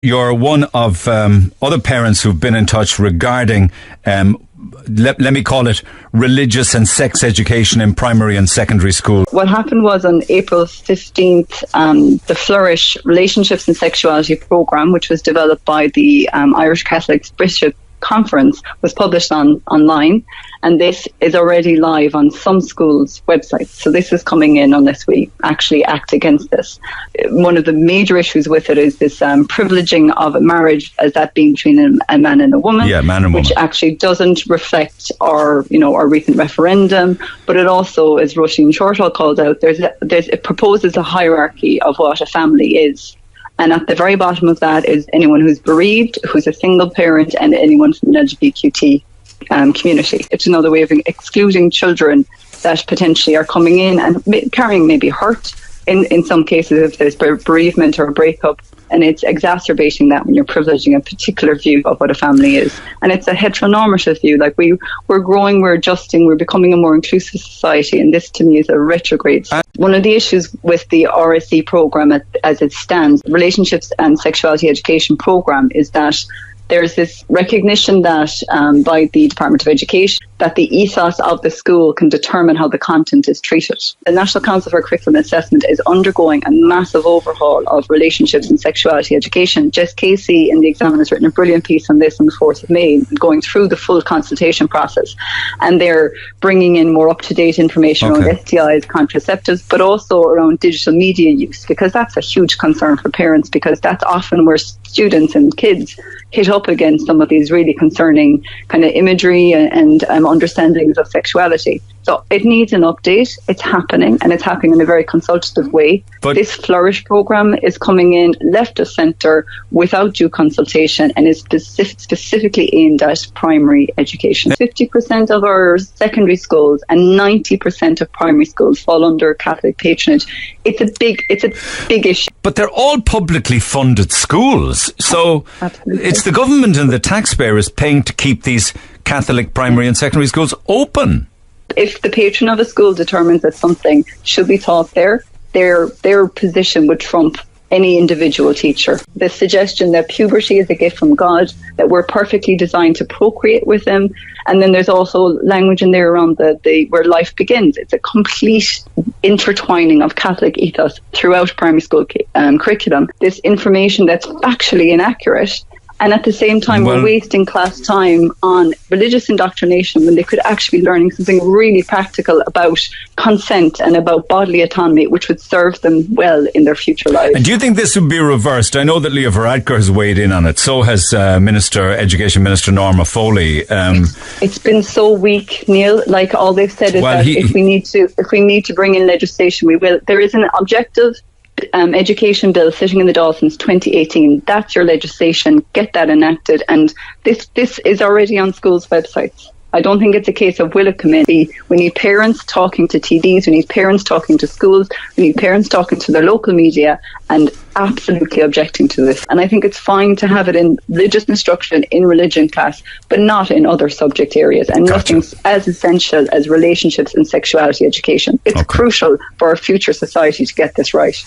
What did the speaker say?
You're one of other parents who've been in touch regarding, let me call it, religious and sex education in primary and secondary school. What happened was on April 15th, the Flourish, Relationships and Sexuality programme, which was developed by the Irish Catholic Bishop Conference, was published online, and this is already live on some schools' websites. So this is coming in unless we actually act against this. One of the major issues with it is this privileging of a marriage as that being between a man and a woman, which actually doesn't reflect our recent referendum. But it also, as Roisin Shortall called out, it proposes a hierarchy of what a family is. And at the very bottom of that is anyone who's bereaved, who's a single parent, and anyone from the LGBTQT community. It's another way of excluding children that potentially are coming in and carrying maybe hurt in some cases if there's bereavement or a breakup. And it's exacerbating that when you're privileging a particular view of what a family is. And it's a heteronormative view. Like we're growing, we're adjusting, we're becoming a more inclusive society. And this to me is a retrograde. One of the issues with the RSE programme as it stands, Relationships and Sexuality Education programme, is that there's this recognition that by the Department of Education that the ethos of the school can determine how the content is treated. The National Council for Curriculum Assessment is undergoing a massive overhaul of relationships and sexuality education. Jess Casey in The Examiner has written a brilliant piece on this on the 4th of May, going through the full consultation process. And they're bringing in more up-to-date information around STIs, contraceptives, but also around digital media use, because that's a huge concern for parents, because that's often where students and kids hit up against some of these really concerning kind of imagery and understandings of sexuality. So it needs an update. It's happening, and it's happening in a very consultative way. But this Flourish programme is coming in left of centre without due consultation and is specifically aimed at primary education. 50% of our secondary schools and 90% of primary schools fall under Catholic patronage. It's a big issue. But they're all publicly funded schools. So Absolutely. It's the government and the taxpayers paying to keep these Catholic primary and secondary schools open. If the patron of a school determines that something should be taught there, their position would trump any individual teacher. The suggestion that puberty is a gift from God, that we're perfectly designed to procreate with Him, and then there's also language in there around the where life begins. It's a complete intertwining of Catholic ethos throughout primary school curriculum. This information that's factually inaccurate. And at the same time, we're wasting class time on religious indoctrination when they could actually be learning something really practical about consent and about bodily autonomy, which would serve them well in their future lives. And do you think this would be reversed? I know that Leo Varadkar has weighed in on it. So has Education Minister Norma Foley. It's been so weak, Neil. Like all they've said is that if we need to bring in legislation, we will. There is an objective education bill sitting in the Dáil since 2018. That's your legislation. Get that enacted. And this is already on schools' websites. I don't think it's a case of will it come in. We need parents talking to TDs, we need parents talking to schools, we need parents talking to their local media and absolutely objecting to this. And I think it's fine to have it in religious instruction, in religion class, but not in other subject areas. And nothing's as essential as relationships and sexuality education. It's crucial for our future society to get this right.